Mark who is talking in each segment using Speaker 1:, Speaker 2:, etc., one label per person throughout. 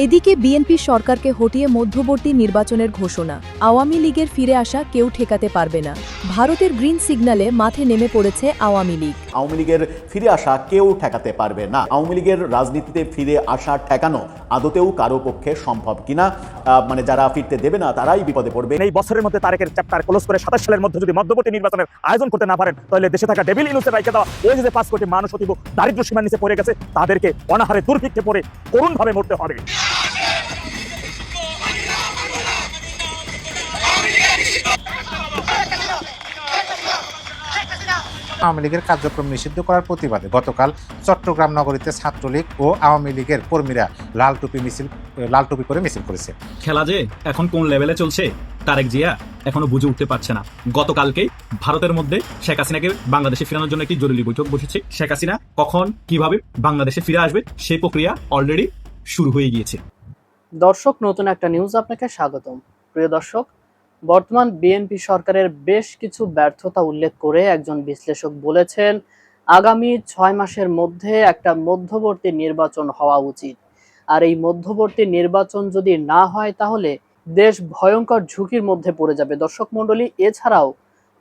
Speaker 1: এদিকে বিএনপি সরকারকে হটিয়ে মধ্যবর্তী নির্বাচনের ঘোষণা। আওয়ামী লীগের ফিরে আসা কেউ ঠেকাতে পারবে না। ভারতের গ্রিন সিগন্যালে মাঠে নেমে পড়েছে আওয়ামী লীগ।
Speaker 2: আওয়ামী লীগের ফিরে আসা কেউ ঠেকাতে পারবে না। আওয়ামী লীগের রাজনীতিতে ফিরে আসা ঠেকানো আদতেও কারো পক্ষে সম্ভব কিনা, মানে যারা ফিরতে দেবে না তারাই বিপদে পড়বে।
Speaker 3: এই বছরের মধ্যে তারেকের চ্যাপ্টার ক্লোজ করে 27 সালের মধ্যে যদি মধ্যবর্তী নির্বাচনের আয়োজন করতে না পারেন, তাহলে দেশে থাকা ডেভিল ইনুসের রাইখে দেওয়া ওই যে 5 কোটি মানুষ অতীব দারিদ্র্য সীমার নিচে পড়ে গেছে, তাদেরকে অনাহারে দুর্ভিক্ষে পড়ে করুণভাবে মরতে হবে।
Speaker 4: আওয়ামী লীগের কার্যক্রম নিষিদ্ধ করার প্রতিবাদে গতকাল চট্টগ্রাম নগরীতে ছাত্রলীগ ও আওয়ামী লীগের কর্মীরা লাল টুপি করে মিছিল করেছে।
Speaker 5: খেলা যে এখন কোন লেভেলে চলছে তারেক জিয়া এখনো বুঝে উঠতে পারছে না। গতকালকে ভারতের মধ্যে শেখ হাসিনাকে বাংলাদেশে ফেরানোর জন্য একটি জরুরি বৈঠক বসেছে। শেখ হাসিনা কখন কিভাবে বাংলাদেশে ফিরে আসবে সেই প্রক্রিয়া অলরেডি শুরু হয়ে গিয়েছে।
Speaker 6: দর্শক, নতুন একটা নিউজ আপনাকে স্বাগতম। প্রিয় দর্শক, বর্তমান বিএনপি সরকারের বেশ কিছু ব্যর্থতা উল্লেখ করে একজন বিশ্লেষক বলেছেন, আগামী 6 মাসের মধ্যে একটা মধ্যবর্তী নির্বাচন হওয়া উচিত। আর এই মধ্যবর্তী নির্বাচন যদি না হয় তাহলে দেশ ভয়ঙ্কর ঝুঁকির মধ্যে পড়ে যাবে। দর্শক মণ্ডলী, এছাড়াও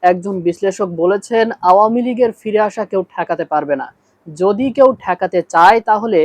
Speaker 6: একজন বিশ্লেষক বলেছেন, আওয়ামী লীগের ফিরে আসা কেউ ঠেকাতে পারবে না। যদি কেউ ঠেকাতে চায় তাহলে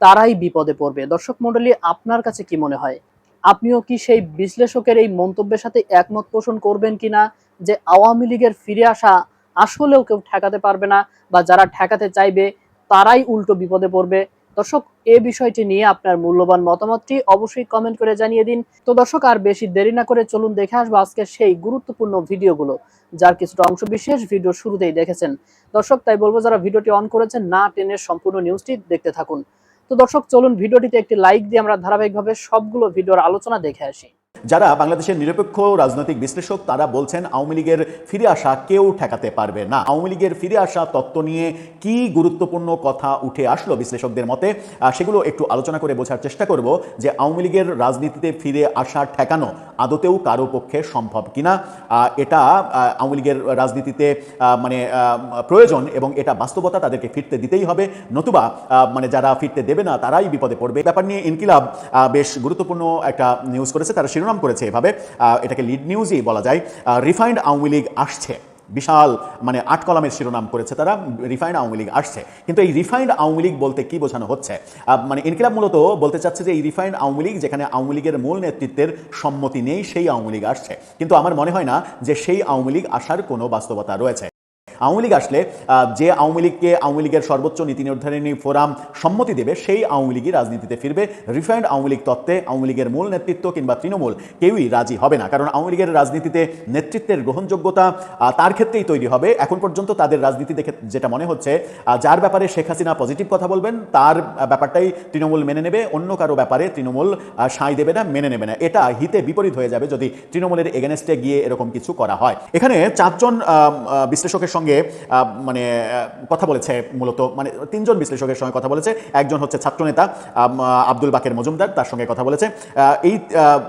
Speaker 6: তারাই বিপদে পড়বে। দর্শক মণ্ডলী, আপনার কাছে কি মনে হয়? আপনিও কি সেই বিশ্লেষকের এই মন্তব্যের সাথে একমত পোষণ করবেন কিনা, যে আওয়ামী লীগের ফিরে আসা আসলেও কেউ ঠেকাতে পারবে না, বা যারা ঠেকাতে চাইবে তারাই উল্টো বিপদে পড়বে? দর্শক, এই বিষয়টি নিয়ে আপনার মূল্যবান মতামতটি অবশ্যই কমেন্ট করে জানিয়ে দিন। তো দর্শক, আর বেশি দেরি না করে চলুন দেখে আসবো আজকে সেই গুরুত্বপূর্ণ ভিডিওগুলো, যার কিছুটা অংশ বিশেষ ভিডিও শুরুতেই দেখেছেন। দর্শক, তাই বলবো যারা ভিডিওটি অন করেছেন না টেনে সম্পূর্ণ নিউজটি দেখতে থাকুন। তো দর্শক, চলুন ভিডিওটিতে একটি লাইক দিয়ে আমরা ধারাবাহিকভাবে সবগুলো ভিডিওর আলোচনা দেখে আসি।
Speaker 2: যারা বাংলাদেশের নিরপেক্ষ রাজনৈতিক বিশ্লেষক তারা বলছেন আওয়ামী লীগের ফিরে আসা কেউ ঠেকাতে পারবে না। আওয়ামী লীগের ফিরে আসা তত্ত্ব নিয়ে কি গুরুত্বপূর্ণ কথা উঠে আসলো বিশ্লেষকদের মতে, সেগুলো একটু আলোচনা করে বোঝার চেষ্টা করব যে আওয়ামী লীগের রাজনীতিতে ফিরে আসা ঠেকানো আদতেও কারো পক্ষে সম্ভব কিনা, এটা আওয়ামী লীগের রাজনীতিতে মানে প্রয়োজন এবং এটা বাস্তবতা, তাদেরকে ফিরতে দিতেই হবে, নতুবা মানে যারা ফিরতে দেবে না তারাই বিপদে পড়বে। ব্যাপার নিয়ে ইনকিলাব বেশ গুরুত্বপূর্ণ একটা নিউজ করেছে। তারা শিরোনাম করেছে এভাবে, এটাকে লিড নিউজই বলা যায়, রিফাইন্ড আওয়ামী লীগ আসছে। বিশাল মানে 8 কলামের শিরোনাম করেছে তারা, রিফাইন্ড আওয়ামী লীগ আসছে। কিন্তু এই রিফাইন্ড আওয়ামী লীগ বলতে কি বোঝানো হচ্ছে? মানে ইনকিলাব মূলত বলতে চাচ্ছে যে এই রিফাইন্ড আওয়ামী লীগ যেখানে আওয়ামী লীগের মূল নেতৃত্বের সম্মতি নেই সেই আওয়ামী লীগ আসছে। কিন্তু আমার মনে হয় না যে সেই আওয়ামী লীগ আসার কোনো বাস্তবতা রয়েছে। আওয়ামী লীগ আসলে যে আওয়ামী লীগকে আওয়ামী লীগের সর্বোচ্চ নীতি নির্ধারণী ফোরাম সম্মতি দেবে সেই আওয়ামী লীগই রাজনীতিতে ফিরবে। রিফাইন্ড আওয়ামী লীগ তত্ত্বে আওয়ামী লীগের মূল নেতৃত্ব কিংবা তৃণমূল কেউই রাজি হবে না, কারণ আওয়ামী লীগের রাজনীতিতে নেতৃত্বের গ্রহণযোগ্যতা তার ক্ষেত্রেই তৈরি হবে। এখন পর্যন্ত তাদের রাজনীতি দেখে যেটা মনে হচ্ছে, যার ব্যাপারে শেখ হাসিনা পজিটিভ কথা বলবেন তার ব্যাপারটাই তৃণমূল মেনে নেবে, অন্য কারো ব্যাপারে তৃণমূল সায় দেবে না, মেনে নেবে না। এটা হিতে বিপরীত হয়ে যাবে যদি তৃণমূলের এগেনস্টে গিয়ে এরকম কিছু করা হয়। এখানে 4 জন বিশ্লেষকের সঙ্গে মানে কথা বলেছে, মূলত মানে 3 জন বিশ্লেষকের সঙ্গে কথা বলেছে। একজন হচ্ছে ছাত্রনেতা আব্দুল বাকের মজুমদার, তার সঙ্গে কথা বলেছে। এই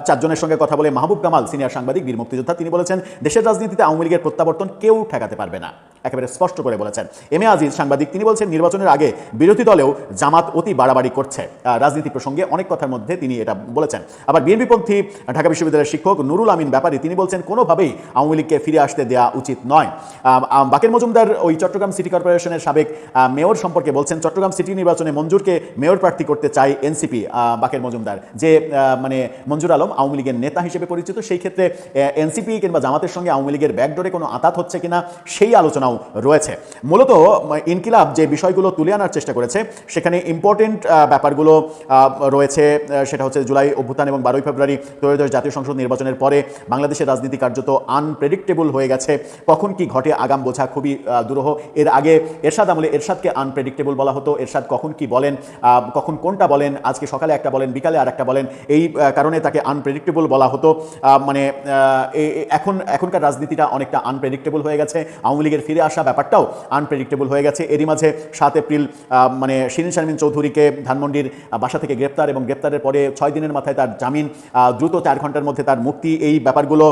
Speaker 2: 4 জনের সঙ্গে কথা বলে মাহবুব কামাল, সিনিয়র সাংবাদিক, বীর মুক্তিযোদ্ধা, তিনি বলেছেন দেশের রাজনীতিতে আওয়ামী লীগের প্রত্যাবর্তন কেউ ঠেকাতে পারবে না, একেবারে স্পষ্ট করে বলেছেন। এম এ আজিজ সাংবাদিক, তিনি বলছেন নির্বাচনের আগে বিরোধী দলেও জামাত অতি বাড়াবাড়ি করছে। রাজনীতি প্রসঙ্গে অনেক কথার মধ্যে তিনি এটা বলেছেন। আবার বিএনপিপন্থী ঢাকা বিশ্ববিদ্যালয়ের শিক্ষক নুরুল আমিন ব্যাপারী, তিনি বলছেন কোনোভাবেই আওয়ামী লীগকে ফিরে আসতে দেওয়া উচিত নয়। বাকের মজুমদার ওই চট্টগ্রাম সিটি কর্পোরেশনের সাবেক মেয়র সম্পর্কে বলছেন চট্টগ্রাম সিটি নির্বাচনে মঞ্জুরকে মেয়র প্রার্থী করতে চায় এনসিপি। বাকের মজুমদার যে মানে মঞ্জুর আলম আওয়ামী লীগের নেতা হিসেবে পরিচিত, সেই ক্ষেত্রে এনসিপি কিংবা জামাতের সঙ্গে আওয়ামী লীগের ব্যাকডোরে কোনো আঘাত হচ্ছে কিনা সেই আলোচনাও রয়েছে। মূলত ইনকিলাব যে বিষয়গুলো তুলে আনার চেষ্টা করেছে সেখানে ইম্পর্টেন্ট ব্যাপারগুলো রয়েছে, সেটা হচ্ছে জুলাই অভ্যুত্থান এবং 12ই ফেব্রুয়ারি ত্রয়োদশ জাতীয় সংসদ নির্বাচনের পরে বাংলাদেশের রাজনীতি কার্যত আনপ্রেডিক্টেবল হয়ে গেছে। কখন কি ঘটে আগাম বোঝা খুবই দুরূহ। এর আগে এরশাদ আমলে এরশাদকে আনপ্রেডিক্টেবল বলা হতো, এরশাদ কখন কি বলেন, কখন কোনটা বলেন, আজকে সকালে একটা বলেন বিকালে আর একটা বলেন, এই কারণে তাকে আনপ্রেডিক্টেবল বলা হতো। মানে এখনকার রাজনীতিটা অনেকটা আনপ্রেডিক্টেবল হয়ে গেছে। আওয়ামী লীগের ফিরে আসা ব্যাপারটাও আনপ্রেডিক্টেবল হয়ে গেছে। এরই মাঝে 7 এপ্রিল মানে শিরিন শারমিন চৌধুরীকে ধানমন্ডির বাসা থেকে গ্রেপ্তার এবং গ্রেপ্তারের পরে 6 দিনের মাথায় তার জামিন, দ্রুত 4 ঘন্টার মধ্যে তার মুক্তি, এই ব্যাপারগুলো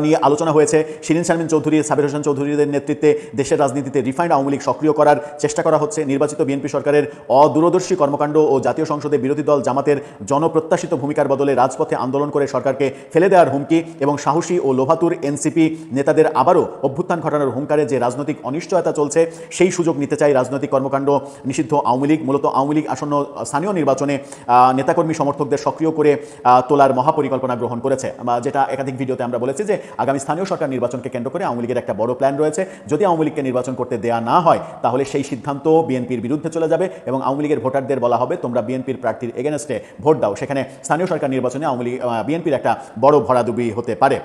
Speaker 2: নিয়ে আলোচনা হয়েছে। শিরিন শারমিন চৌধুরী, সাবির হোসেন চৌধুরীদের নেতৃত্বে দেশের রাজনীতিতে রিফাইন্ড আওয়ামী লীগ সক্রিয় করার চেষ্টা করা হচ্ছে। নির্বাচিত বিএনপি সরকারের অদূরদর্শী কর্মকাণ্ড ও জাতীয় সংসদে বিরোধী দল জামাতের জনপ্রত্যাশিত ভূমিকার বদলে রাজপথে আন্দোলন করে সরকারকে ফেলে দেওয়ার হুমকি এবং সাহসী ও লোভাতুর এনসিপি নেতাদের আবারও অভ্যুত্থান ঘটানোর হুঙ্কারে যে রাজনৈতিক অনিশ্চয়তা চলছে, সেই সুযোগ নিতে চাই রাজনৈতিক কর্মকাণ্ড নিষিদ্ধ আওয়ামী লীগ। মূলত আওয়ামী লীগ আসন্ন স্থানীয় নির্বাচনে নেতাকর্মী সমর্থকদের সক্রিয় করে তোলার মহাপরিকল্পনা গ্রহণ করেছে, যেটা একাধিক ভিডিওতে আমরা বলেছি যে আগামী স্থানীয় সরকার নির্বাচনকে কেন্দ্র করে আওয়ামী লীগের একটা বড় প্ল্যান রয়েছে। যদি আওয়ামী লীগকে নির্বাচন করতে দেয়া না হয় তাহলে সেই সিদ্ধান্ত বিএনপির বিরুদ্ধে চলে যাবে এবং আওয়ামী লীগের ভোটারদের বলা হবে তোমরা বিএনপির প্রার্থীর এগেনস্টে ভোট দাও। সেখানে স্থানীয় সরকার নির্বাচনে আওয়ামী লীগ বিএনপির একটা বড় ভরাডুবি হতে পারে।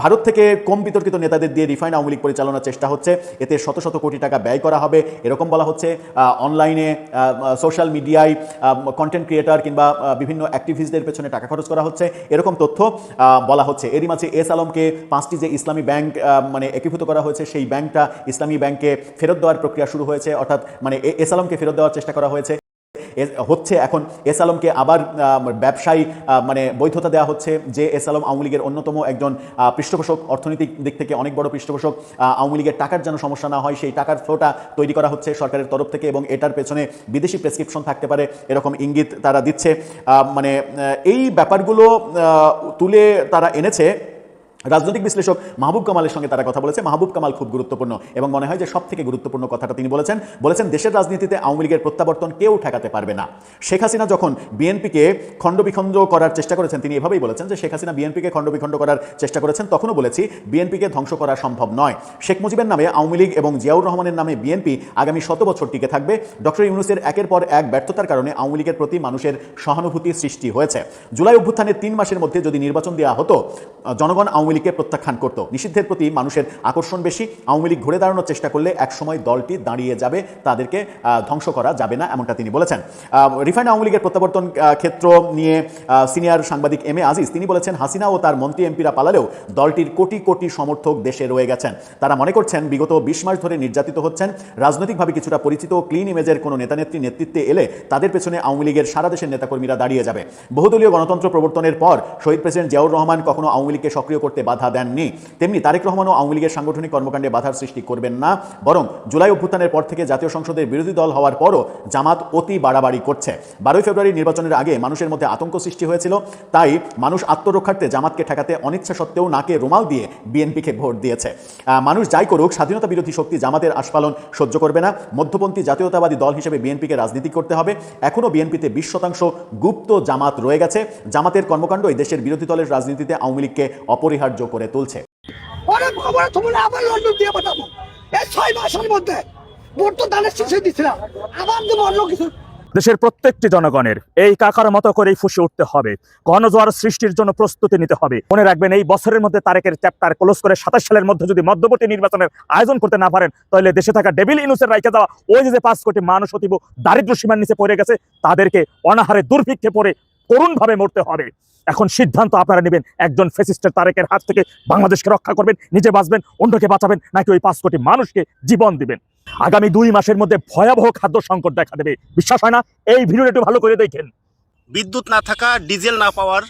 Speaker 2: ভারত থেকে কম বিতর্কিত নেতাদের দিয়ে রিফাইন্ড আওয়ামী লীগ পরিচালনার চেষ্টা হচ্ছে। এতে শত শত কোটি টাকা ব্যয় করা হবে এরকম বলা হচ্ছে। অনলাইনে, সোশ্যাল মিডিয়ায় কন্টেন্ট ক্রিয়েটার কিংবা বিভিন্ন অ্যাক্টিভিস্টদের পেছনে টাকা খরচ করা হচ্ছে এরকম তথ্য বলা হচ্ছে। এরই মাঝে এস আলমকে 5টি যে ইসলামী ব্যাংক একীভূত করা হয়েছে, সেই ব্যাংকটা ইসলামী ব্যাংকে ফেরত দেওয়ার প্রক্রিয়া শুরু হয়েছে, অর্থাৎ এস আলমকে ফেরত দেওয়ার চেষ্টা করা হয়েছে। এখন এস আলমকে আবার ব্যবসায়ী বৈধতা দেওয়া হচ্ছে। যে এস আলম আওয়ামী লীগের অন্যতম একজন পৃষ্ঠপোষক, অর্থনৈতিক দিক থেকে অনেক বড় পৃষ্ঠপোষক। আওয়ামী লীগের টাকার যেন সমস্যা না হয় সেই টাকার ফ্লোটা তৈরি করা হচ্ছে সরকারের তরফ থেকে এবং এটার পেছনে বিদেশি প্রেসক্রিপশন থাকতে পারে এরকম ইঙ্গিত তারা দিচ্ছে। এই ব্যাপারগুলো তুলে তারা এনেছে। রাজনৈতিক বিশ্লেষক মাহবুব কামালের সঙ্গে তারা কথা বলেছে। মাহবুব কামাল খুব গুরুত্বপূর্ণ এবং মনে হয় যে সব থেকে গুরুত্বপূর্ণ কথাটা তিনি বলেছেন দেশের রাজনীতিতে আওয়ামী লীগের প্রত্যাবর্তন কেউ ঠেকাতে পারবে না। শেখ হাসিনা যখন বিএনপিকে খণ্ডবিখণ্ড করার চেষ্টা করেছেন, তিনি এভাবেই বলেছেন যে শেখ হাসিনা বিএনপিকে খণ্ডবিখণ্ড করার চেষ্টা করেছেন, তখনও বলেছি বিএনপিকে ধ্বংস করা সম্ভব নয়। শেখ মুজিবের নামে আওয়ামী লীগ এবং জিয়াউর রহমানের নামে বিএনপি আগামী 100 বছর টিকে থাকবে। ডক্টর ইউনূসের একের পর এক ব্যর্থতার কারণে আওয়ামী লীগের প্রতি মানুষের সহানুভূতি সৃষ্টি হয়েছে। জুলাই অভ্যুত্থানের 3 মাসের মধ্যে যদি নির্বাচন দেওয়া হতো, জনগণ আওয়ামী লীগকে প্রত্যাখ্যান করত। নিষিদ্ধের প্রতি মানুষের আকর্ষণ বেশি। আওয়ামী লীগ ঘুরে দাঁড়ানোর চেষ্টা করলে একসময় দলটি দাঁড়িয়ে যাবে, তাদেরকে ধ্বংস করা যাবে না, এমনটা তিনি বলেছেন। রিফাইন্ড আওয়ামী লীগের প্রত্যাবর্তন ক্ষেত্র নিয়ে সিনিয়র সাংবাদিক এম এ আজিজ তিনি বলেছেন হাসিনা ও তার মন্ত্রী এমপিরা পালালেও দলটির কোটি কোটি সমর্থক দেশে রয়ে গেছেন। তারা মনে করছেন বিগত 20 মাস ধরে নির্যাতিত হচ্ছেন। রাজনৈতিকভাবে কিছুটা পরিচিত ক্লিন ইমেজের কোনো নেতানেত্রী নেতৃত্বে এলে তাদের পেছনে আওয়ামী লীগের সারা দেশের নেতাকর্মীরা দাঁড়িয়ে যাবে। বহুদলীয় গণতন্ত্র প্রবর্তনের পর শহীদ প্রেসিডেন্ট জিয়াউর রহমান কখনো আওয়ামী লীগকে সক্রিয় করতে বাধা দেননি, তেমনি তারেক রহমানও আওয়ামী লীগের সাংগঠনিক কর্মকাণ্ডে বাধার সৃষ্টি করবেন না। বরং জুলাই অভ্যুত্থানের পর থেকে জাতীয় সংসদের বিরোধী দল হওয়ার পরও জামাত অতি বাড়াবাড়ি করছে। 12 ফেব্রুয়ারি নির্বাচনের আগে মানুষের মধ্যে আতঙ্ক সৃষ্টি হয়েছিল, তাই মানুষ আত্মরক্ষার্থে জামাতকে ঠেকাতে অনিচ্ছা সত্ত্বেও নাকে রুমাল দিয়ে বিএনপিকে ভোট দিয়েছে। মানুষ যাই করুক, স্বাধীনতা বিরোধী শক্তি জামাতের আস্ফালন সহ্য করবে না। মধ্যপন্থী জাতীয়তাবাদী দল হিসেবে বিএনপিকে রাজনীতি করতে হবে। এখনও বিএনপিতে 20% গুপ্ত জামাত রয়ে গেছে। জামাতের কর্মকাণ্ডই দেশের বিরোধী দলের রাজনীতিতে আওয়ামী লীগকে অপরিহার্য করে তুলছে।
Speaker 7: অনেক খবর তোমরা আবার লন্ডন দিয়ে পাঠাবো। এই 6 মাসের মধ্যে ভোট তো দানের শেষে দিছিলাম, আবার দেবো অন্য কিছু।
Speaker 3: দেশের প্রত্যেকটি জনগণের এই কাকার মতো করেই ফুসে উঠতে হবে, গণজোয়ার সৃষ্টির জন্য প্রস্তুতি নিতে হবে। মনে রাখবেন এই বছরের মধ্যে তারেকের চ্যাপ্টার ক্লোজ করে 27 সালের মধ্যে যদি মধ্যবর্তী নির্বাচনের আয়োজন করতে না পারেন, তাহলে দেশে থাকা ডেভিল ইনুসের রাইখে দেওয়া ওই যে 5 কোটি মানুষ অতীব দারিদ্র্য সীমার নিচে পড়ে গেছে, তাদেরকে অনাহারে দুর্ভিক্ষে পড়ে করুণভাবে মরতে হবে। এখন সিদ্ধান্ত আপনারা নেবেন, একজন ফ্যাসিস্টের তারেকের হাত থেকে বাংলাদেশকে রক্ষা করবেন, নিজে বাঁচবেন, অন্যকে বাঁচাবেন, নাকি ওই 5 কোটি মানুষকে জীবন দিবেন। আগামী 2 মাসের মধ্যে ভয়াবহ খাদ্য সংকট দেখা দেবে। বিশ্বাস হয় না? এই ভিডিওটা একটু ভালো করে দেখেন।
Speaker 8: বিদ্যুৎ না থাকা, ডিজেল না পাওয়ার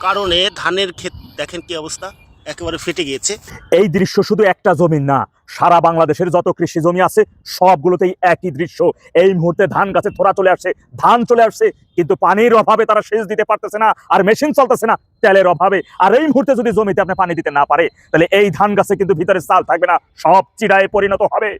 Speaker 8: কারণে ধানের ক্ষেত দেখেন কি অবস্থা, একেবারে ফেটে গিয়েছে।
Speaker 3: এই দৃশ্য শুধু একটা জমি না, সারা বাংলাদেশের যত কৃষি জমি আছে সবগুলোতেই একই দৃশ্য। এই মুহূর্তে ধান গাছে থোড়া চলে আসছে, ধান চলে আসছে, কিন্তু পানির অভাবে তারা সেচ দিতে পারতেছে না, আর মেশিন চলতেছে না তেলের অভাবে। আর এই মুহূর্তে যদি জমিতে আপনি পানি দিতে না পারে, তাহলে এই ধান গাছে কিন্তু ভিতরে চাল থাকবে না, সব চিড়ায় পরিণত হবে।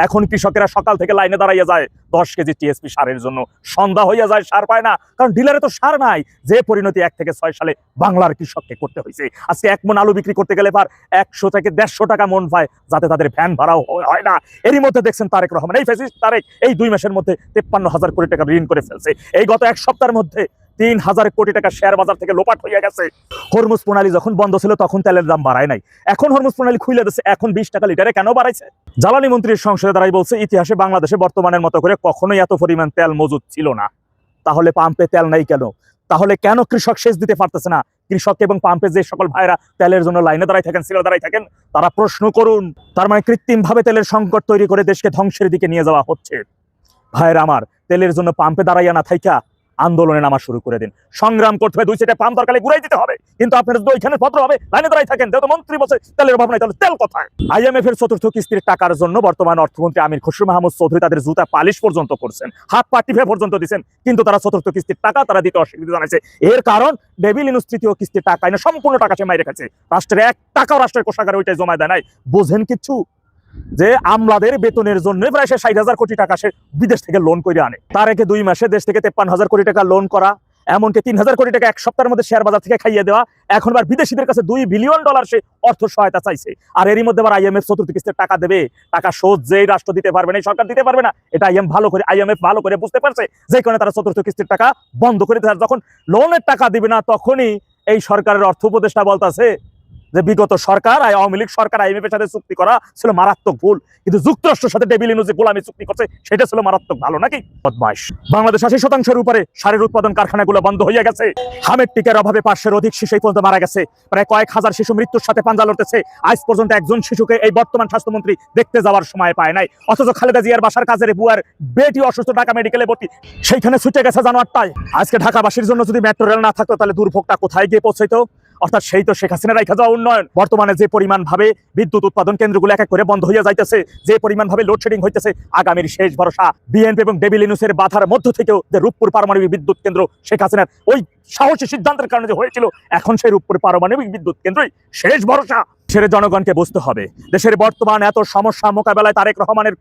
Speaker 3: এখন কৃষকেরা সকাল থেকে লাইনে দাঁড়াইয়া যায় 10 কেজি টিএসপি সারের জন্য, সন্ধ্যা হইয়া যায় সার পায় না, কারণ ডিলারে তো সার নাই। যে পরিণতি 1 থেকে 6 সালে বাংলার কৃষককে করতে হয়েছে। আজকে 1 মণ আলু বিক্রি করতে গেলে পার 100 থেকে 150 টাকা মন পায়, যাতে তাদের ভ্যান ভাড়াও হয় না। এরই মধ্যে দেখছেন তারেক রহমান, এই ফ্যাসিস্ট তারেক, এই 2 মাসের মধ্যে 53,000 কোটি টাকা ঋণ করে ফেলছে। এই গত 1 সপ্তাহের মধ্যে 3,000 কোটি টাকা শেয়ার বাজার থেকে লোপাট হয়ে গেছে। হরমুজ প্রণালী যখন বন্ধ ছিল তখন তেলের দাম বাড়ায় নাই, এখন হরমুজ প্রণালী খুলে দিচ্ছে, এখন 20 টাকা লিটারে কেন বাড়াইছে? জ্বালানি মন্ত্রীর সংসদে দাঁড়াই বলছে ইতিহাসে বাংলাদেশে বর্তমানের মতো করে কখনোই এত পরিমাণ তেল মজুদ ছিল না। তাহলে পাম্পে তেল নাই কেন? তাহলে কেন কৃষক সেচ দিতে পারতেছে না? কৃষক এবং পাম্পে যে সকল ভাইরা তেলের জন্য লাইনে দাঁড়াই থাকেন, সিলে দাঁড়াই থাকেন, তারা প্রশ্ন করুন। তার মানে কৃত্রিম ভাবে তেলের সংকট তৈরি করে দেশকে ধ্বংসের দিকে নিয়ে যাওয়া হচ্ছে। ভাইরা আমার, তেলের জন্য পাম্পে দাঁড়াইয়া না থাইকা আন্দোলনে নামা শুরু করে দিন, সংগ্রাম করতে হবে, 2 সিটে পাম তরকারি ঘুরাই দিতে হবে। কিন্তু আপনারা যদি ওইখানে ভদ্র হবে লাইনে দাঁড়াই থাকেন, যেহেতু মন্ত্রী বসে তেলের অভাব নাই, তাহলে তেল কোথায়? IMF এর 4র্থ কিস্তির টাকার জন্য বর্তমান অর্থমন্ত্রী আমির খসরু মাহমুদ চৌধুরী তাদের জুতা পালিশ পর্যন্ত করছেন, হাত পা টিপে পর্যন্ত দিচ্ছেন, কিন্তু তারা 4র্থ কিস্তির টাকা তারা দিতে অস্বীকৃতি জানাইছে। এর কারণ ডেভিল ইনুস 3য় কিস্তির টাকা না সম্পূর্ণ টাকা সে মাইরে খাচ্ছে, রাষ্ট্রের 1 টাকাও রাষ্ট্রের কোষাগারে ওইটাই জমা দেয় নাই। বোঝেন কিছু যে আমলাদের বেতনের জন্য প্রায় সে 60,000 কোটি টাকা সে বিদেশ থেকে লোন করে আনে, তার একে 2 মাসে দেশ থেকে 53,000 কোটি টাকা লোন করা, এমনকি 3,000 কোটি টাকা 1 সপ্তাহের মধ্যে শেয়ার বাজার থেকে খাইয়ে দেওয়া। এখন আবার বিদেশিদের কাছে $2 বিলিয়ন সে অর্থ সহায়তা চাইছে। আর এরই মধ্যে আবার IMF 4র্থ কিস্তির টাকা দেবে, টাকা শোধ যেই রাষ্ট্র দিতে পারবে না, এই সরকার দিতে পারবে না, এটা IMF ভালো করে বুঝতে পারছে, যে কারণে তারা 4র্থ কিস্তির টাকা বন্ধ করে দিতে। যখন লোনের টাকা দিবে না তখনই এই সরকারের অর্থ উপদেষ্টা বলতেছে যে বিগত সরকার আওয়ামী লীগ সরকার IMF এর সাথে চুক্তি করা ছিল মারাত্মক ভুল, কিন্তু যুক্তরাষ্ট্রের সাথে ডেভিল ইনুস যে গোলামি চুক্তি করছে সেটা ছিল মারাত্মক ভালো। নাকি বদমাইশ। বাংলাদেশ 80% উপরে সারের উৎপাদন কারখানাগুলো বন্ধ হয়ে গেছে, হামের টিকার অভাবে 500-এর অধিক শিশু এই পর্যন্ত মারা গেছে, প্রায় কয়েক হাজার শিশু মৃত্যুর সাথে পাঞ্জা লড়তেছে। আজ পর্যন্ত একজন শিশুকে এই বর্তমান স্বাস্থ্যমন্ত্রী দেখতে যাওয়ার সময় পায় নাই, অথচ খালেদা জিয়ার বাসার কাজের বুয়ার বেটি অসুস্থ, ঢাকা মেডিকেলে ভর্তি, সেইখানে ছুটে গেছে জানোয়ারটায়। আজকে ঢাকাবাসীর জন্য যদি মেট্রো রেল না থাকতো তাহলে দুর্ভোগটা কোথায় গিয়ে পৌঁছাইতো? অর্থাৎ সেই তো শেখ হাসিনা রাইখা যাওয়া উন্নয়ন। বর্তমানে যে পরিমাণ ভাবে বিদ্যুৎ উৎপাদন কেন্দ্রগুলো এক এক করে বন্ধ হয়ে যাইতেছে, যে পরিমাণ ভাবে লোডশেডিং হইতেছে, আগামীর শেষ ভরসা বিএনপি এবং ডেভিল ইনুসের বাধার মধ্য থেকেও যে রূপপুর পারমাণবিক বিদ্যুৎ কেন্দ্র শেখ হাসিনার ওই সাহসী সিদ্ধান্তের কারণে যে হয়েছিল, এখন সেই রূপপুর পারমাণবিক বিদ্যুৎ কেন্দ্রই শেষ ভরসা। দেশের জনগণকে বুঝতে হবে, দেশের বর্তমান এত সমস্যা মোকাবেলায় তারেক রহমানের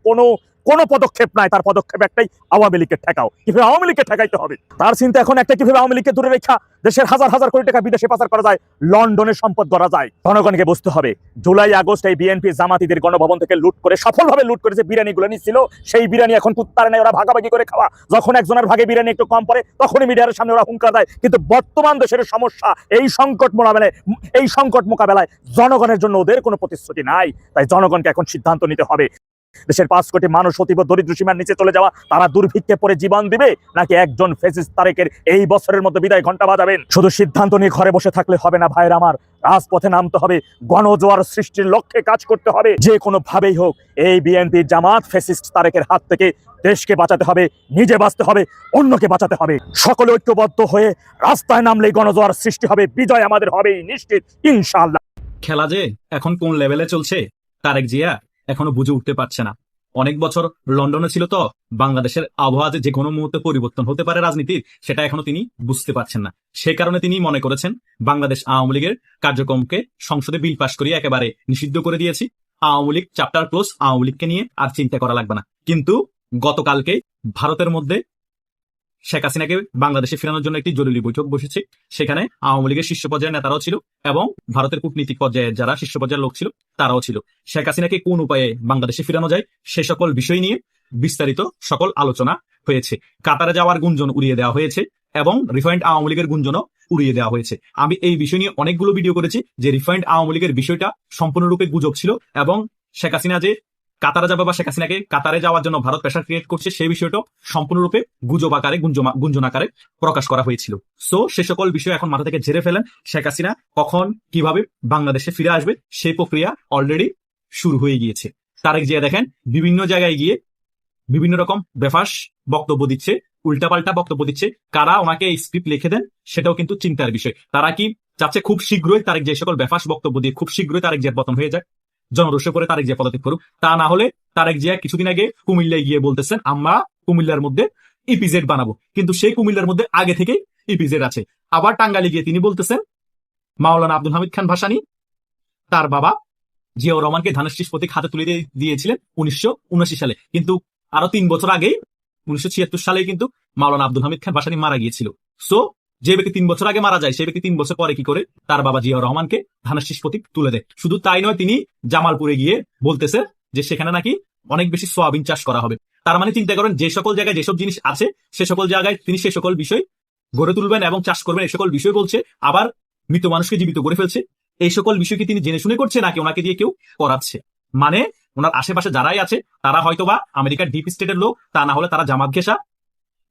Speaker 3: কোনো পদক্ষেপ নাই, তার পদক্ষেপ একটাই, আওয়ামী লীগকে ঠেকাও। কিভাবে আওয়ামী লীগকে ঠেকাইতে হবে তার চিন্তা এখন একটা, কিভাবে আওয়ামী লীগকে দূরে রেখা দেশের হাজার হাজার কোটি টাকা বিদেশে পাচার করা যায়, লন্ডনে সম্পদ গড়া যায়। জনগণকে বুঝতে হবে, জুলাই আগস্ট এই বিএনপি জামাতিদের গণভবন থেকে লুট করে সফলভাবে লুট করে যে বিরিয়ানিগুলো নিচ্ছিল, সেই বিরিয়ানি এখন কুত্তার নেই, ওরা ভাগাভাগি করে খাওয়া। যখন একজনের ভাগে বিরিয়ানি একটু কম পড়ে তখনই মিডিয়ার সামনে ওরা হুঙ্কার দেয়। কিন্তু বর্তমান দেশের সমস্যা, এই সংকট মোকাবেলায় জনগণের জন্য ওদের কোনো প্রতিশ্রুতি নাই। তাই জনগণকে এখন সিদ্ধান্ত নিতে হবে, দেশের 5 কোটি মানুষ অতীব দরিদ্র সীমার নিচে চলে যাওয়া, তারা দুর্ভিক্ষে পড়ে জীবন দিবে, নাকি একজন ফ্যাসিস্ট তারেকের এই বছরের মধ্যে বিদায় ঘন্টা বাজাবেন? শুধু সিদ্ধান্ত নিয়ে ঘরে বসে থাকলে হবে না ভাইয়ের আমার, রাজপথে নামতে হবে, গণজোয়ার সৃষ্টির লক্ষ্যে কাজ করতে হবে। যে কোনো ভাবেই হোক এই বিএনপি জামাত ফ্যাসিস্ট তারেকের হাত থেকে দেশকে বাঁচাতে হবে, নিজে বাঁচতে হবে, অন্যকে বাঁচাতে হবে। সকলে ঐক্যবদ্ধ হয়ে রাস্তায় নামলেই গণজোয়ার সৃষ্টি হবে, বিজয় আমাদের হবেই নিশ্চিত, ইনশাআল্লাহ।
Speaker 5: খেলা যে এখন কোন লেভেলে চলছে তারেক জিয়া এখনো বুঝে উঠতে পারছে না। অনেক বছর লন্ডনে ছিল তো, বাংলাদেশের আবহাওয়া যে কোনো মুহূর্তে পরিবর্তন হতে পারে রাজনীতির, সেটা এখনো তিনি বুঝতে পারছেন না। সে কারণে তিনি মনে করেছেন বাংলাদেশ আওয়ামী লীগের কার্যক্রমকে সংসদে বিল পাশ করিয়ে একেবারে নিষিদ্ধ করে দিয়েছি, আওয়ামী লীগ চ্যাপ্টার ক্লোজ, আওয়ামী লীগকে নিয়ে আর চিন্তা করা লাগবে না। কিন্তু গতকালকে ভারতের মধ্যে শেখ হাসিনাকে বাংলাদেশে ফেরানোর জন্য একটি জরুরি বৈঠক বসেছে। সেখানে আওয়ামী লীগের শীর্ষ পর্যায়ের নেতারাও ছিল এবং ভারতের কূটনীতিক পর্যায়ে যারা শীর্ষ পর্যায়ের লোক ছিল তারাও ছিল। শেখ হাসিনাকে কোন উপায়ে বাংলাদেশে ফেরানো যায় সে সকল বিষয় নিয়ে বিস্তারিত সকল আলোচনা হয়েছে। কাতারে যাওয়ার গুঞ্জন উড়িয়ে দেওয়া হয়েছে এবং রিফাইন্ড আওয়ামী লীগের গুঞ্জনও উড়িয়ে দেওয়া হয়েছে। আমি এই বিষয় নিয়ে অনেকগুলো ভিডিও করেছি যে রিফাইন্ড আওয়ামী লীগের বিষয়টা সম্পূর্ণরূপে গুজব ছিল এবং শেখ হাসিনা যে কাতারে যাবে বা শেখ হাসিনাকে কাতারে যাওয়ার জন্য ভারত প্রেশার ক্রিয়েট করছে সেই বিষয়টা সম্পূর্ণরূপে গুজব আকারে গুঞ্জন আকারে প্রকাশ করা হয়েছিল। সো সে সকল বিষয় এখন মাথা থেকে ঝেড়ে ফেলেন। শেখ হাসিনা কখন কিভাবে বাংলাদেশে ফিরে আসবে সেই প্রক্রিয়া অলরেডি শুরু হয়ে গিয়েছে। তারেক জিয়া দেখেন বিভিন্ন জায়গায় গিয়ে বিভিন্ন রকম বেফাস বক্তব্য দিচ্ছে, উল্টাপাল্টা বক্তব্য দিচ্ছে। কারা ওনাকে স্ক্রিপ্ট লিখে দেন সেটাও কিন্তু চিন্তার বিষয়। তারা কি চাচ্ছে খুব শীঘ্রই তারেক যে সকল বেফাস বক্তব্য দিয়ে খুব শীঘ্রই তারেক জিয়ার পতন হয়ে যায়, জনরোষে করে তারেক জিয়া পদত্যাগ করুক? তা না হলে তারেক জিয়া কিছুদিন আগে কুমিল্লায় গিয়ে বলতেছেন আমরা কুমিল্লার মধ্যে ইপিজেড বানাবো, কিন্তু সেই কুমিল্লার মধ্যে আগে থেকে ইপিজেড আছে। আবার টাঙ্গাইলে গিয়ে তিনি বলতেছেন মাওলানা আব্দুল হামিদ খান ভাসানী তার বাবা জিয়াউর রহমানকে ধানের শীষ প্রতীক হাতে তুলে দিয়েছিলেন 1979 সালে, কিন্তু আরো 3 বছর আগেই 1976 সালে কিন্তু মাওলানা আব্দুল হামিদ খান ভাসানী মারা গিয়েছিল। সো যে ব্যক্তি 3 বছর আগে মারা যায় সেই ব্যক্তি 3 বছর পরে কি করে তার বাবা জিয়াউর রহমানকে ধানের শীষ প্রতীক তুলে দেয়? শুধু তাই নয়, তিনি জামালপুরে গিয়ে বলতেছে যে সেখানে নাকি অনেক বেশি সোয়াবিন চাষ করা হবে। তার মানে চিন্তা করেন যে সকল জায়গায় যেসব জিনিস আছে সে সকল জায়গায় তিনি সে সকল বিষয় গড়ে তুলবেন এবং চাষ করবেন, এই সকল বিষয় বলছে। আবার মৃত মানুষকে জীবিত করে ফেলছে। এই সকল বিষয় কি তিনি জেনে শুনে করছে নাকি ওনাকে দিয়ে কেউ করাচ্ছে? মানে ওনার আশেপাশে যারাই আছে তারা হয়তোবা আমেরিকার ডিপ স্টেটের লোক, তা না হলে তারা জামাত ঘেঁষা।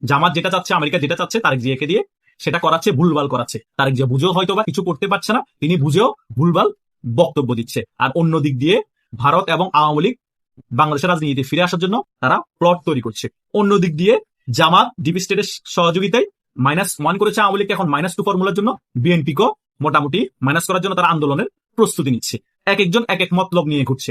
Speaker 5: জামাত যেটা চাচ্ছে, আমেরিকা যেটা চাচ্ছে তারেক জিয়াকে দিয়ে সেটা করাচ্ছে, ভুলভাল করাচ্ছে। তারেক জিয়া বুঝেও হয়তোবা কিছু করতে পারছে না, তিনি বুঝেও ভুলভাল বক্তব্য দিচ্ছে। আর অন্য দিক দিয়ে ভারত এবং আওয়ামী লীগ বাংলাদেশের রাজনীতিতে ফিরে আসার জন্য তারা প্লট তৈরি করছে। অন্য দিক দিয়ে জামাত ডিপ স্টেটের সহযোগিতায় -1 করেছে আওয়ামী লীগকে, এখন -2 ফর্মুলার জন্য বিএনপিকেও মোটামুটি মাইনাস করার জন্য তারা আন্দোলনের প্রস্তুতি নিচ্ছে। এক একজন এক এক মতলব নিয়ে ঘুরছে।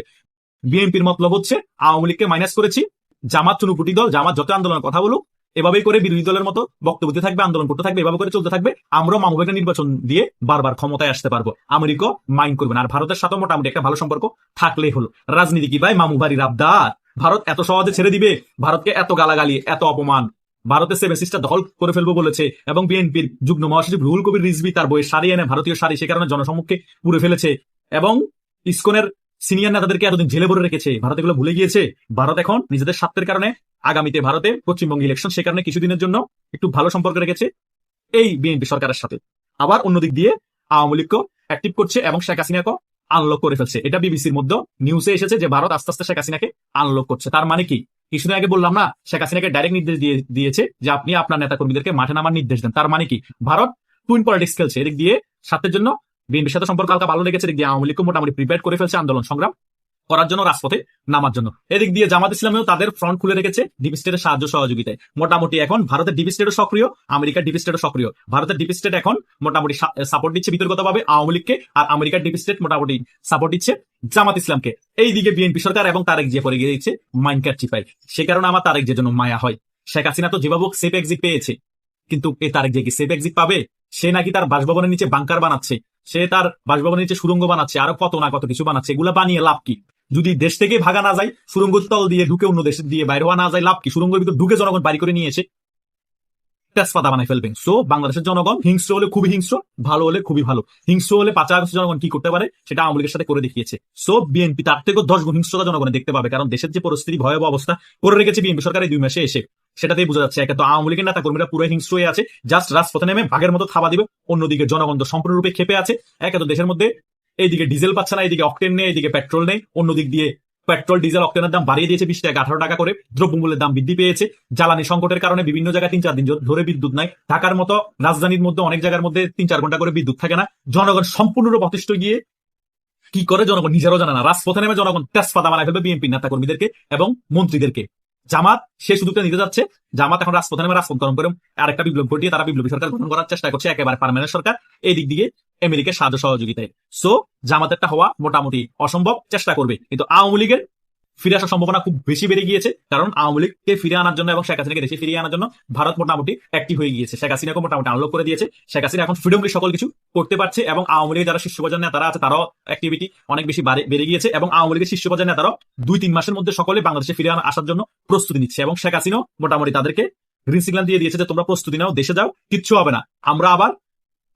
Speaker 5: বিএনপির মতলব হচ্ছে আওয়ামী লীগকে মাইনাস করেছি, জামাত চুনুপুটি দল, জামাত যত আন্দোলনের কথা বলুক এভাবেই করে বিরোধী দলের মতো বক্তব্য দিতে থাকবে, আন্দোলন করতে থাকবে, এভাবে করে চলতে থাকবে, আমরাও মামুবেগের নির্বাচন দিয়ে বারবার ক্ষমতায় আসতে পারবো, আমেরিকাও মাইন্ড করবে না। আর ভারতের সাথে মোটামুটি একটা ভালো সম্পর্ক থাকলেই হলো। রাজনীতি কি ভাই মামু বাড়ির আবদার? ভারত এত সহজে ছেড়ে দিবে? ভারতকে এত গালাগালি, এত অপমান, ভারতের সেভেন সিস্টার দখল করে ফেলবো বলেছে, এবং বিএনপির যুগ্ম মহাসচিব রুহুল কবির রিজভী তার বইয়ের শাড়ি এনে ভারতীয় শাড়ি সে কারণে জনসম্মুখে পুড়ে ফেলেছে, এবং ইসকনের সিনিয়র নেতাদেরকে এতদিন জেলে ভরে রেখেছে। ভারত এগুলো ভুলে গিয়েছে। ভারত এখন নিজেদের স্বার্থের কারণে আগামীতে ভারতে পশ্চিমবঙ্গ ইলেকশন, সে কারণে কিছুদিনের জন্য একটু ভালো সম্পর্ক রেখেছে এই বিএনপি সরকারের সাথে। আবার অন্যদিক দিয়ে আওয়ামী লীগকেও অ্যাক্টিভ করছে এবং শেখ হাসিনাকেও আনলক করে ফেলছে। এটা বিবিসির মধ্যে নিউজে এসেছে যে ভারত আস্তে আস্তে শেখ হাসিনাকে আনলক করছে। তার মানে কি? কিছুদিন আগে বললাম না, শেখ হাসিনাকে ডাইরেক্ট নির্দেশ দিয়েছে যে আপনি আপনার নেতা কর্মীদেরকে মাঠে নামার নির্দেশ দেন। তার মানে কি? ভারত টুইন পলিটিক্স খেলছে। এদিক দিয়ে স্বার্থের জন্য বিএনপির সাথে সম্পর্ক হালকা ভালো লেগেছে, এদিক দিয়ে আওয়ামী লীগকে মোটামুটি প্রিপেয়ার করে ফেলছে আন্দোলন সংগ্রাম করার জন্য, রাজপথে নামার জন্য। এদিক দিয়ে জামাত ইসলামেও তাদের ফ্রন্ট খুলে রেখেছে ডিপ স্টেটের সাহায্য সহযোগিতায়। মোটামুটি এখন ভারতের ডিপ স্টেটও সক্রিয়, আমেরিকার ডিপ স্টেটও সক্রিয়। ভারতের ডিপ স্টেট এখন মোটামুটি সাপোর্ট দিচ্ছে বিতর্কতভাবে আওয়ামী লীগকে, আর আমেরিকার ডিপ স্টেট মোটামুটি সাপোর্ট দিচ্ছে জামাত ইসলামকে। এইদিকে বিএনপি সরকার এবং তারেক জিয়া পরে গিয়েছে মাইনকার চিপায়। সে কারণে আমার তারেক জিয়ার জন্য মায়া হয়। শেখ হাসিনা তো যেভাবে সেফ এক্সিট পেয়েছে, কিন্তু এই তারেক জিয়া কি সেফ এক্সিট পাবে? সে নাকি তার বাসভবনের নিচে বাংকার বানাচ্ছে, সে তার বাসভবনের নিচে সুড়ঙ্গ বানাচ্ছে, আরো কত না কত কিছু বানাচ্ছে। এগুলা বানিয়ে লাভ কি? যদি দেশ থেকে ভাগা না যায়, সুড়ঙ্গ তল দিয়ে ঢুকে অন্য দেশ দিয়ে বাইরে হওয়া না যায়, লাভ কি? সুড়ঙ্গের ভিতর ঢুকে জনগণ বাড়ি করে নিয়ে এসে তেজপাতা বানাই ফেলবেন। সো বাংলাদেশের জনগণ হিংস্র হলে খুবই হিংস্র, ভালো হলে খুবই ভালো। হিংস্র হলে 5 আগস্ট জনগণ কি করতে পারে সেটা আওয়ামী লীগের সাথে করে দেখিয়েছে। সো বিএনপি তার থেকেও 10 গুণ হিংস্রতা জনগণে দেখতে পাবে, কারণ দেশের যে পরিস্থিতি ভয়াবহ অবস্থা করে রেখেছে বিএনপি সরকার এই 2 মাসে এসে, সেটাতেই বোঝা যাচ্ছে। একে তো আওয়ামী লীগের নেতা কর্মীরা পুরো হিংস্র হয়ে আছে, জাস্ট রাজপথে নেমে বাঘের মতো থাবা দিবে। অন্যদিকে জনগণ তো সম্পূর্ণরূপে খেপে আছে। একে তো দেশের মধ্যে এইদিকে ডিজেল পাচ্ছে না, এইদিকে অকটেন নেই, এইদিকে পেট্রোল নেই। অন্যদিক দিয়ে পেট্রোল ডিজেল অকটেনের দাম বাড়িয়ে দিয়েছে 20 টাকা 18 টাকা করে, দ্রব্যমূল্যের দাম বৃদ্ধি পেয়েছে। জ্বালানি সংকটের কারণে বিভিন্ন জায়গায় 3-4 দিন ধরে বিদ্যুৎ নাই। ঢাকার মতো রাজধানীর মধ্যে অনেক জায়গার মধ্যে 3-4 ঘন্টা করে বিদ্যুৎ থাকে না। জনগণ সম্পূর্ণরূপে অতিষ্ঠ গিয়ে কি করে জনগণ নিজেরও জানে না, রাজপথে নেমে জনগণ তেজপাতা বানায় ফেলবে বিএনপি নেতা কর্মীদেরকে এবং মন্ত্রীদেরকে। জামাত সেই সুযোগটা নিতে যাচ্ছে। জামাত এখন রাজপথে নেমে রাজপথ গরম করে আরেকটা বিপ্লব ঘটিয়ে তারা বিপ্লবী সরকার গঠন করার চেষ্টা করছে, একেবারে পার্মানেন্ট সরকার, এই দিক দিয়ে আমেরিকার সাহায্য সহযোগিতায়। সো জামাতেরটা হওয়া মোটামুটি অসম্ভব, চেষ্টা করবে। কিন্তু আওয়ামী লীগের ফিরে আসার সম্ভাবনা খুব বেশি বেড়ে গিয়েছে, কারণ আওয়ামী লীগকে ফিরে আনার জন্য এবং শেখ হাসিনাকে দেশে ফিরিয়ে আনার জন্য ভারত মোটামুটি অ্যাক্টিভ হয়ে গিয়েছে। শেখ হাসিনাকে মোটামুটি আনলক করে দিয়েছে। শেখ হাসিনা এখন ফ্রিডমলি সকল কিছু করতে পারছে, এবং আওয়ামী লীগের যারা শীর্ষ পর্যায়ের নেতারা আছে তারাও অ্যাক্টিভিটি অনেক বেশি বেড়ে গিয়েছে, এবং আওয়ামী লীগের শীর্ষ পর্যায়ের নেতারাও 2-3 মাসের মধ্যে সকলে বাংলাদেশে ফিরে আসার জন্য প্রস্তুতি নিচ্ছে। এবং শেখ হাসিনাও মোটামুটি তাদেরকে গ্রিন সিগন্যাল দিয়ে দিয়েছে যে তোমরা প্রস্তুতি নাও, দেশে যাও, কিচ্ছু হবে না, আমরা আবার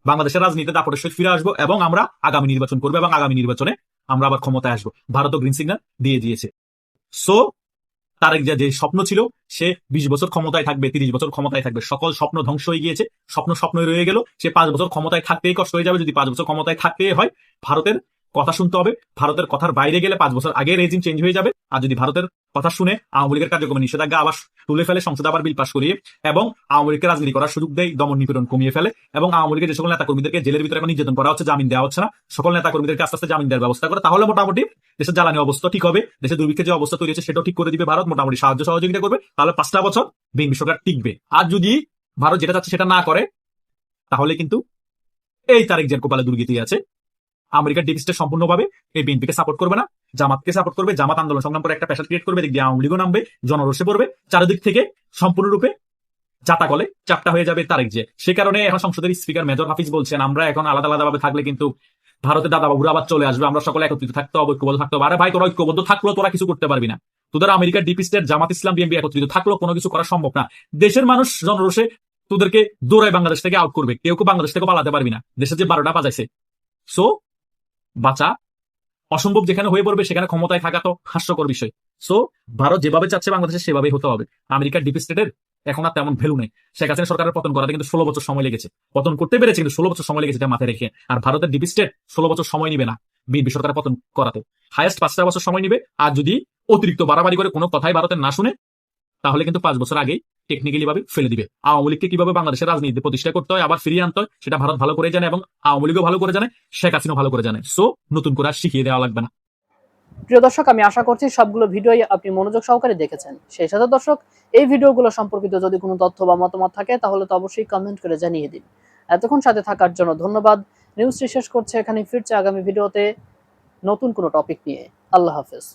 Speaker 5: বাংলাদেশের রাজনীতিতে দাপটের সহিত ফিরে আসবো এবং আমরা আগামী নির্বাচন করবো এবং আগামী নির্বাচনে আমরা আবার ক্ষমতায় আসবো। ভারতও গ্রিন সিগন্যাল দিয়ে দিয়েছে। সো তারেক জিয়া যে স্বপ্ন ছিল সে 20 বছর ক্ষমতায় থাকবে, 30 বছর ক্ষমতায় থাকবে, সকল স্বপ্ন ধ্বংস হয়ে গিয়েছে। স্বপ্নই রয়ে গেল। সে 5 বছর ক্ষমতায় থাকতেই কষ্ট হয়ে যাবে। যদি 5 বছর ক্ষমতায় থাকতে হয়, ভারতের কথা শুনতে হবে। ভারতের কথার বাইরে গেলে 5 বছর আগে রেজিম চেঞ্জ হয়ে যাবে। আর যদি ভারতের কথা শুনে আওয়ামী লীগের কার্যক্রমে নিষেধাজ্ঞা আবার তুলে ফেলে, সংসদে আবার বিল পাস করিয়ে এবং আওয়ামী লীগকে রাজনীতি করার সুযোগ দেয়, দমন নিপীড়ন কমিয়ে ফেলে, এবং আওয়ামী লীগের যে সকল নেতা কর্মীদেরকে জেলের ভিতরে এখন নির্যাতন করা হচ্ছে, জামিন দেওয়া হচ্ছে না, সকল নেতা কর্মীদেরকে আস্তে আস্তে জামিন দেওয়ার ব্যবস্থা করে, তাহলে মোটামুটি দেশের জ্বালানি অবস্থা ঠিক হবে। দেশের দুর্ভিক্ষের যে অবস্থা তৈরি হচ্ছে সেটাও ঠিক করে দিবে ভারত, মোটামুটি সাহায্য সহযোগিতা করবে। তাহলে 5টা বছর বিএনপি সরকার টিকবে। আর যদি ভারত যেটা চাচ্ছে সেটা না করে, তাহলে কিন্তু এই তারেক জিয়ার কপালে দুর্গতি আছে। আমেরিকার ডিপ স্টেট সম্পূর্ণভাবে এই বিএনপিকে সাপোর্ট করবে না, জামাতকে সাপোর্ট করবে। জামাত আন্দোলন সংগ্রাম করে একটা প্রেশার ক্রিয়েট করবে, দিক দিয়ে আওয়ামী লীগও নামবে, জনরোষে পড়বে, চারিদিক থেকে সম্পূর্ণরূপে জাতা কলে চাপটা হয়ে যাবে তারেক জিয়া। সে কারণে এখন সংসদের স্পিকার মেজর হাফিজ বলছেন, আমরা এখন আলাদা আলাদা ভাবে থাকলে কিন্তু ভারতের দাদা বাবুরা আবার চলে আসবে, আমরা সকলে একত্রিত থাকতে হবে, ঐক্যবদ্ধ থাকতে হবে। আরে ভাই, তোরা ঐক্যবদ্ধ থাকলেও তোরা কিছু করতে পারবি না। তোদের আমেরিকার ডিপ স্টেট, জামাত ইসলাম, বিএনপি একত্রিত থাকলেও কোনো কিছু করা সম্ভব না। দেশের মানুষ জনরোষে তোদেরকে দৌড়ায় বাংলাদেশ থেকে আউট করবে, কেউ বাংলাদেশ থেকে পালাতে পারবি না। দেশের যে 12টা বাজাইছে, সো বাঁচা অসম্ভব যেখানে হয়ে পড়বে সেখানে ক্ষমতায় থাকা তো হাস্যকর বিষয়। সো ভারত যেভাবে চাচ্ছে বাংলাদেশে সেভাবেই হতে হবে। আমেরিকার ডিপ স্টেটের এখন আর তেমন ভ্যালু নেই। শেখ হাসিনা সরকারের পতন করাতে কিন্তু 16 বছর সময় লেগেছে। পতন করতে পেরেছে, কিন্তু 16 বছর সময় লেগেছে, এটা মাথায় রেখে। আর ভারতের ডিপ স্টেট 16 বছর সময় নিবে না বিএনপি সরকারের পতন করাতে, হাইয়েস্ট 5টা বছর সময় নিবে। আর যদি অতিরিক্ত বাড়াবাড়ি করে কোনো কথাই ভারতের না শুনে, তাহলে কিন্তু 5 বছর আগেই টেকনিক্যালি ভাবে ফেলে দিবে। আওয়ামী লীগকে কিভাবে বাংলাদেশের রাজনীতি প্রতিষ্ঠা করতে হয়, আবার ফিরিয়ে আনতে হয়, সেটা ভারত ভালো করে জানে এবং আওয়ামী লীগও ভালো করে জানে, শেখ হাসিনাও ভালো করে জানে। সো নতুন করে আর শিখিয়ে দেওয়া লাগবে না।
Speaker 6: প্রিয় দর্শক, আমি আশা করছি সবগুলো ভিডিওই আপনি মনোযোগ সহকারে দেখেছেন। সেই সাথে দর্শক, এই ভিডিওগুলো সম্পর্কিত যদি কোনো তথ্য বা মতামত থাকে তাহলে তো অবশ্যই কমেন্ট করে জানিয়ে দিন। এতক্ষণ সাথে থাকার জন্য ধন্যবাদ। নিউজটি শেষ করছে এখানে, ফিরছে আগামী ভিডিওতে নতুন কোনো টপিক নিয়ে। আল্লাহ হাফেজ।